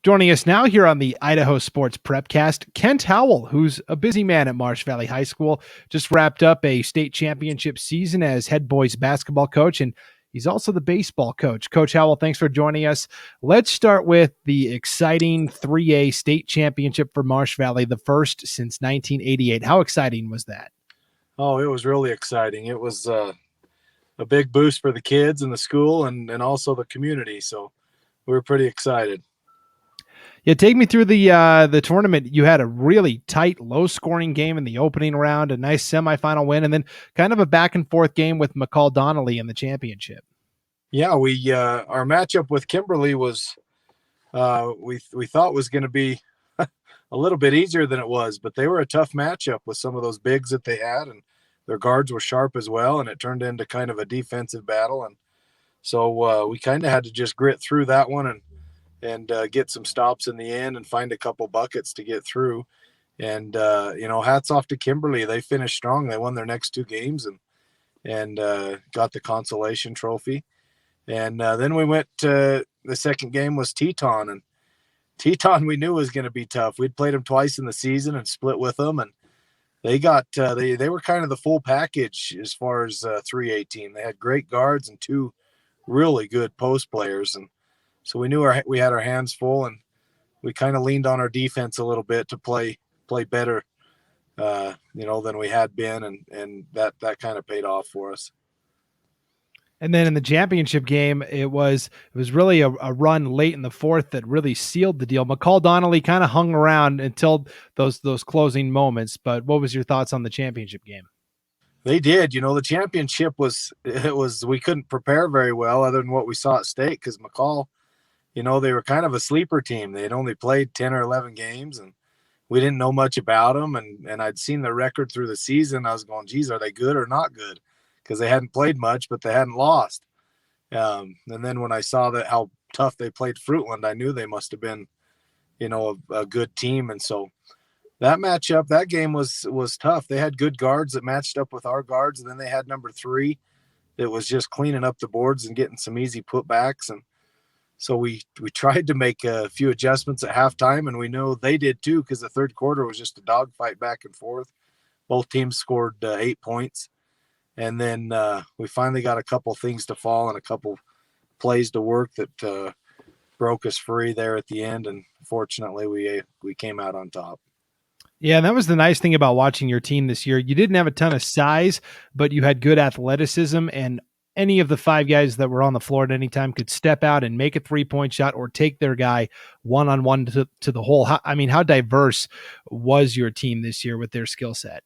Joining us now here on the Idaho Sports Prepcast, Kent Howell, who's a busy man at Marsh Valley High School, just wrapped up a state championship season as head boys basketball coach, and he's also the baseball coach. Coach Howell, thanks for joining us. Let's start with the exciting 3A state championship for Marsh Valley, the first since 1988. How exciting was that? Oh, it was really exciting. It was a big boost for the kids and the school and also the community. So we were pretty excited. Yeah, take me through the tournament. You had a really tight, low-scoring game in the opening round, a nice semifinal win, and then kind of a back-and-forth game with McCall Donnelly in the championship. Yeah, we our matchup with Kimberly was we thought was going to be a little bit easier than it was, but they were a tough matchup with some of those bigs that they had, and their guards were sharp as well, and it turned into kind of a defensive battle. And so we kind of had to just grit through that one and get some stops in the end and find a couple buckets to get through. And hats off to Kimberly. They finished strong. They won their next two games and got the consolation trophy. And then we went to the second game was Teton, and Teton we knew was going to be tough. We'd played them twice in the season and split with them, and they got they were kind of the full package as far as 3A team. They had great guards and two really good post players, and so we knew we had our hands full, and we kind of leaned on our defense a little bit to play better, than we had been, and that kind of paid off for us. And then in the championship game, it was really a run late in the fourth that really sealed the deal. McCall Donnelly kind of hung around until those closing moments. But what was your thoughts on the championship game? They did. The championship was we couldn't prepare very well other than what we saw at state because McCall, they were kind of a sleeper team. They had only played 10 or 11 games, and we didn't know much about them. And I'd seen their record through the season. I was going, geez, are they good or not good? Because they hadn't played much, but they hadn't lost. And then when I saw how tough they played Fruitland, I knew they must have been, a good team. And so that matchup, that game was tough. They had good guards that matched up with our guards. And then they had number 3 that was just cleaning up the boards and getting some easy putbacks. And so we tried to make a few adjustments at halftime, and we know they did too because the third quarter was just a dogfight back and forth. Both teams scored 8 points. And then we finally got a couple things to fall and a couple plays to work that broke us free there at the end. And fortunately, we came out on top. Yeah, and that was the nice thing about watching your team this year. You didn't have a ton of size, but you had good athleticism, and any of the 5 guys that were on the floor at any time could step out and make a 3-point shot or take their guy one-on-one to the hole. How diverse was your team this year with their skill set?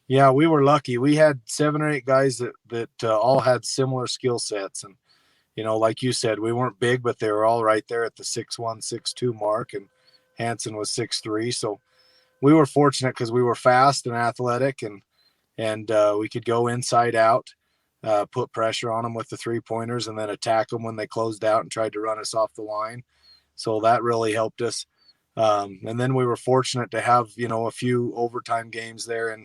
Yeah, we were lucky. We had 7 or 8 guys that all had similar skill sets. And, like you said, we weren't big, but they were all right there at the 6'1", 6'2" mark. And Hanson was 6'3". So we were fortunate because we were fast and athletic, and we could go inside out, put pressure on them with the 3-pointers, and then attack them when they closed out and tried to run us off the line. So that really helped us. And then we were fortunate to have, a few overtime games there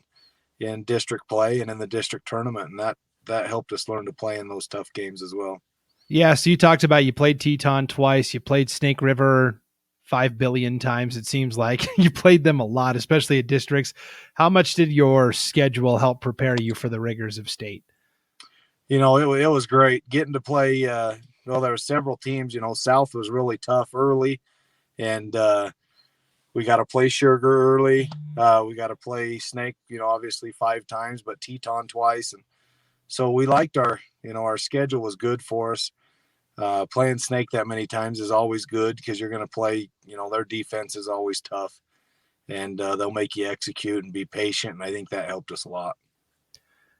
in district play and in the district tournament. And that helped us learn to play in those tough games as well. Yeah. So you talked about, you played Teton twice, you played Snake River 5 billion times. It seems like you played them a lot, especially at districts. How much did your schedule help prepare you for the rigors of state? It was great getting to play. There were several teams, South was really tough early, and we got to play Sugar early. We got to play Snake, obviously 5 times, but Teton twice. And so we liked our schedule was good for us. Playing Snake that many times is always good because you're going to play, their defense is always tough, and they'll make you execute and be patient. And I think that helped us a lot.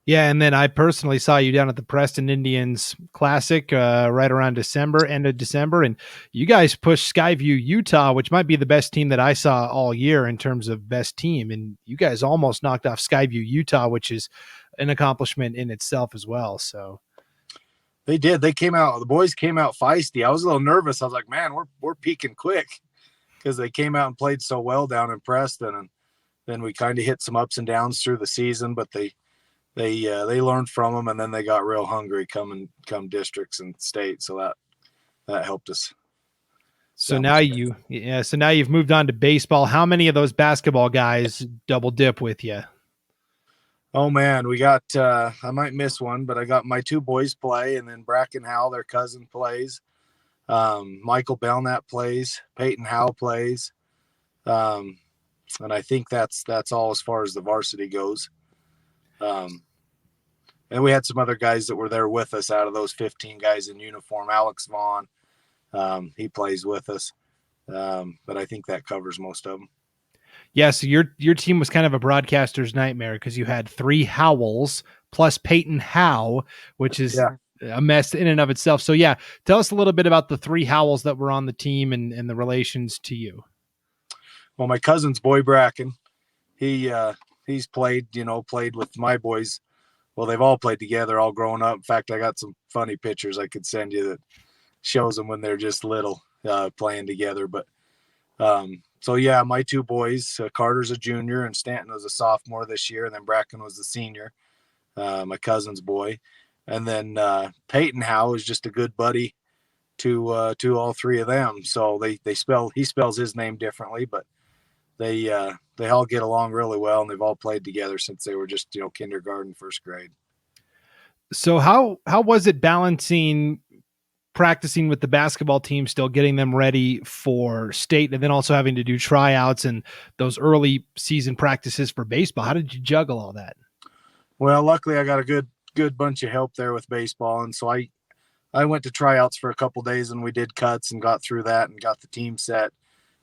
Yeah, and then I personally saw you down at the Preston Indians Classic right around end of December, and you guys pushed Skyview, Utah, which might be the best team that I saw all year in terms of best team, and you guys almost knocked off Skyview, Utah, which is an accomplishment in itself as well. So they did. The boys came out feisty. I was a little nervous. I was like, man, we're peaking quick because they came out and played so well down in Preston, and then we kind of hit some ups and downs through the season, but they learned from them, and then they got real hungry come districts and state. So that helped us. So now so now you've moved on to baseball. How many of those basketball guys double dip with you? Oh man, we got I might miss one, but I got my two boys play, and then Bracken Howell, their cousin, plays. Michael Belknap plays. Peyton Howell plays. Um, and I think that's all as far as the varsity goes. And we had some other guys that were there with us out of those 15 guys in uniform. Alex Vaughn, he plays with us. But I think that covers most of them. Yeah, so your team was kind of a broadcaster's nightmare because you had three Howells plus Peyton Howe, which is a mess in and of itself. So yeah, tell us a little bit about the three Howells that were on the team and the relations to you. Well, my cousin's boy Bracken, he's played with my boys. Well, they've all played together, all grown up. In fact, I got some funny pictures I could send you that shows them when they're just little playing together. But so yeah, my two boys, Carter's a junior and Stanton was a sophomore this year, and then Bracken was the senior, my cousin's boy, and then Peyton Howe is just a good buddy to all three of them. So he spells his name differently, but they all get along really well, and they've all played together since they were just kindergarten, first grade. So how was it balancing practicing with the basketball team, still getting them ready for state, and then also having to do tryouts and those early season practices for baseball? How did you juggle all that? Well, luckily I got a good bunch of help there with baseball, and so I went to tryouts for a couple days, and we did cuts and got through that and got the team set,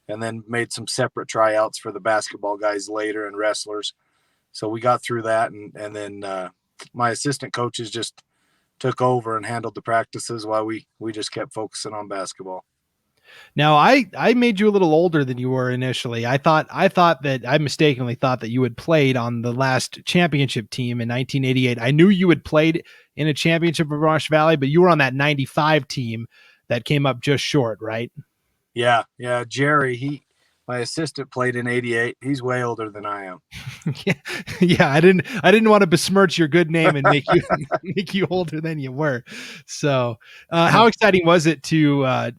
and then made some separate tryouts for the basketball guys later and wrestlers. So we got through that, and then my assistant coaches just took over and handled the practices while we just kept focusing on basketball. Now I made you a little older than you were initially. I mistakenly thought that you had played on the last championship team in 1988. I knew you had played in a championship of Marsh Valley, but you were on that 95 team that came up just short, right? Yeah. Jerry, my assistant, played in 88. He's way older than I am. Yeah. I didn't want to besmirch your good name and make you make you older than you were. So, how exciting was it to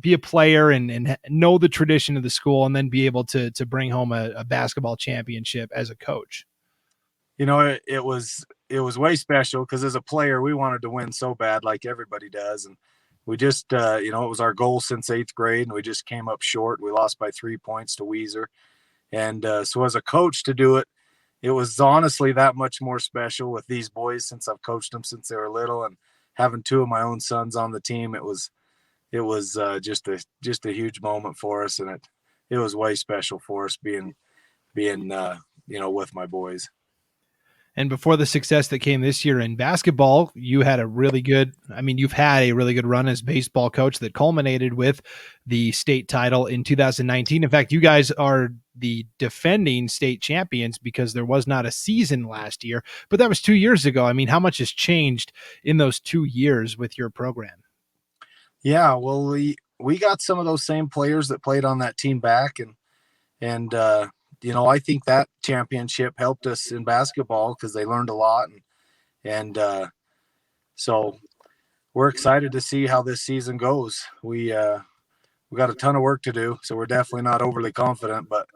be a player and know the tradition of the school, and then be able to bring home a basketball championship as a coach? It was way special because as a player, we wanted to win so bad, like everybody does, and we just it was our goal since 8th grade, and we just came up short. We lost by 3 points to Weiser, and so as a coach to do it, it was honestly that much more special with these boys since I've coached them since they were little, and having two of my own sons on the team, it was just a huge moment for us, and it was way special for us being with my boys. And before the success that came this year in basketball, you've had a really good run as baseball coach that culminated with the state title in 2019. In fact, you guys are the defending state champions because there was not a season last year, but that was 2 years ago. I mean, how much has changed in those 2 years with your program? Yeah, well, we got some of those same players that played on that team back, and I think that championship helped us in basketball because they learned a lot, and so we're excited to see how this season goes. We got a ton of work to do, so we're definitely not overly confident, but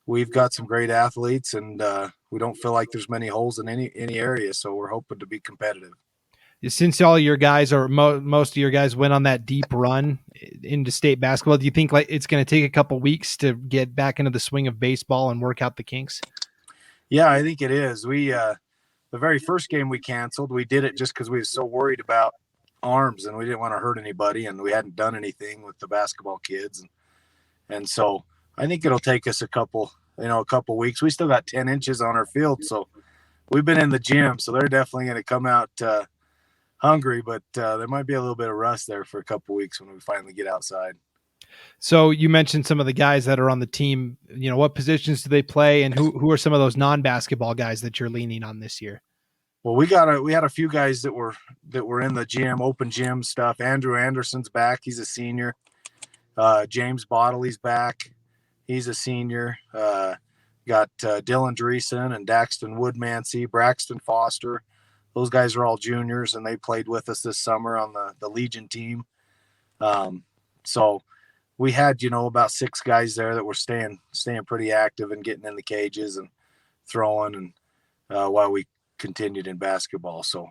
we've got some great athletes, and we don't feel like there's many holes in any area, so we're hoping to be competitive. Since all your guys or most of your guys went on that deep run into state basketball, do you think like it's going to take a couple weeks to get back into the swing of baseball and work out the kinks? Yeah, I think it is. We the very first game we canceled, we did it just because we were so worried about arms and we didn't want to hurt anybody, and we hadn't done anything with the basketball kids, and so I think it'll take us a couple weeks. We still got 10 inches on our field, so we've been in the gym, so they're definitely going to come out hungry, but there might be a little bit of rust there for a couple weeks when we finally get outside. So you mentioned some of the guys that are on the team. What positions do they play, and who are some of those non-basketball guys that you're leaning on this year? Well, we had a few guys that were in the gym, open gym stuff. Andrew Anderson's back; he's a senior. James Bodley's back; he's a senior. Got Dylan Dreesen and Daxton Woodmansey, Braxton Foster. Those guys are all juniors, and they played with us this summer on the Legion team. So we had, about 6 guys there that were staying pretty active and getting in the cages and throwing, and while we continued in basketball. So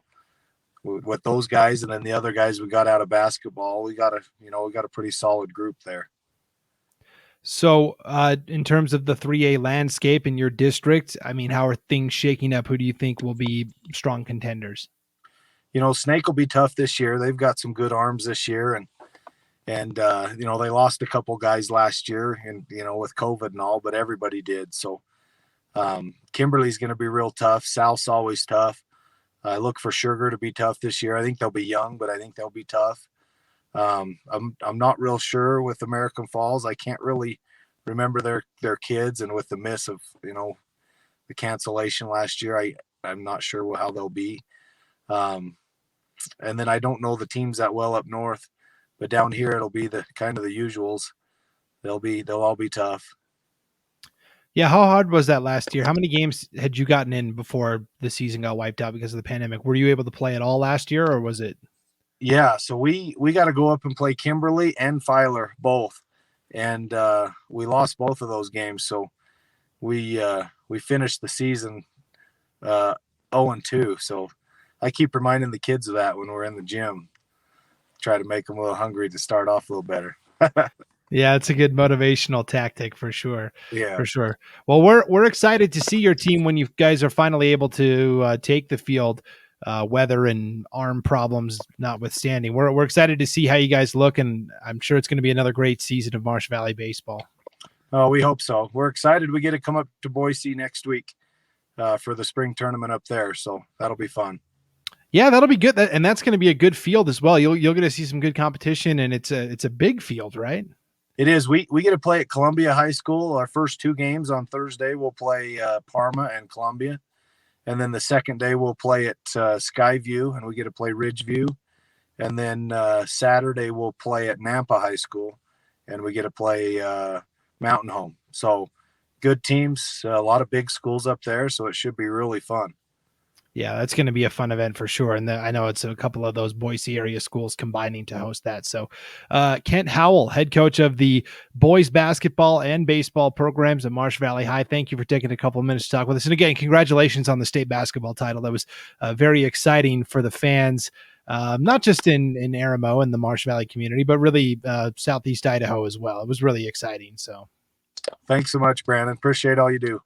with those guys and then the other guys we got out of basketball, we got a pretty solid group there. So, in terms of the 3A landscape in your district, I mean, how are things shaking up? Who do you think will be strong contenders? Snake will be tough this year. They've got some good arms this year, and they lost a couple guys last year, and with COVID and all, but everybody did. So Kimberly's going to be real tough. South's always tough. I look for Sugar to be tough this year. I think they'll be young, but I think they'll be tough. I'm not real sure with American Falls. I can't really remember their kids, and with the miss of the cancellation last year, I'm not sure how they'll be. And then I don't know the teams that well up north, but down here it'll be the kind of the usuals. They'll all be tough. Yeah, how hard was that last year? How many games had you gotten in before the season got wiped out because of the pandemic? Were you able to play at all last year, or was it? Yeah, so we got to go up and play Kimberly and Filer both, and we lost both of those games. So we finished the season 0-2. So I keep reminding the kids of that when we're in the gym. Try to make them a little hungry to start off a little better. Yeah, it's a good motivational tactic for sure. Yeah, for sure. Well, we're excited to see your team when you guys are finally able to take the field, weather and arm problems notwithstanding. We're excited to see how you guys look, and I'm sure it's going to be another great season of Marsh Valley baseball. Oh, we hope so. We're excited. We get to come up to Boise next week for the spring tournament up there, so that'll be fun. Yeah, that'll be good, and that's going to be a good field as well. You'll get to see some good competition, and it's a big field, right? It is. We get to play at Columbia High School. Our first 2 games on Thursday, we'll play Parma and Columbia. And then the second day we'll play at Skyview, and we get to play Ridgeview. And then Saturday we'll play at Nampa High School, and we get to play Mountain Home. So good teams, a lot of big schools up there, so it should be really fun. Yeah, that's going to be a fun event for sure. And I know it's a couple of those Boise area schools combining to host that. So Kent Howell, head coach of the boys basketball and baseball programs at Marsh Valley High, thank you for taking a couple of minutes to talk with us. And again, congratulations on the state basketball title. That was very exciting for the fans, not just in Aramo and the Marsh Valley community, but really Southeast Idaho as well. It was really exciting. So thanks so much, Brandon. Appreciate all you do.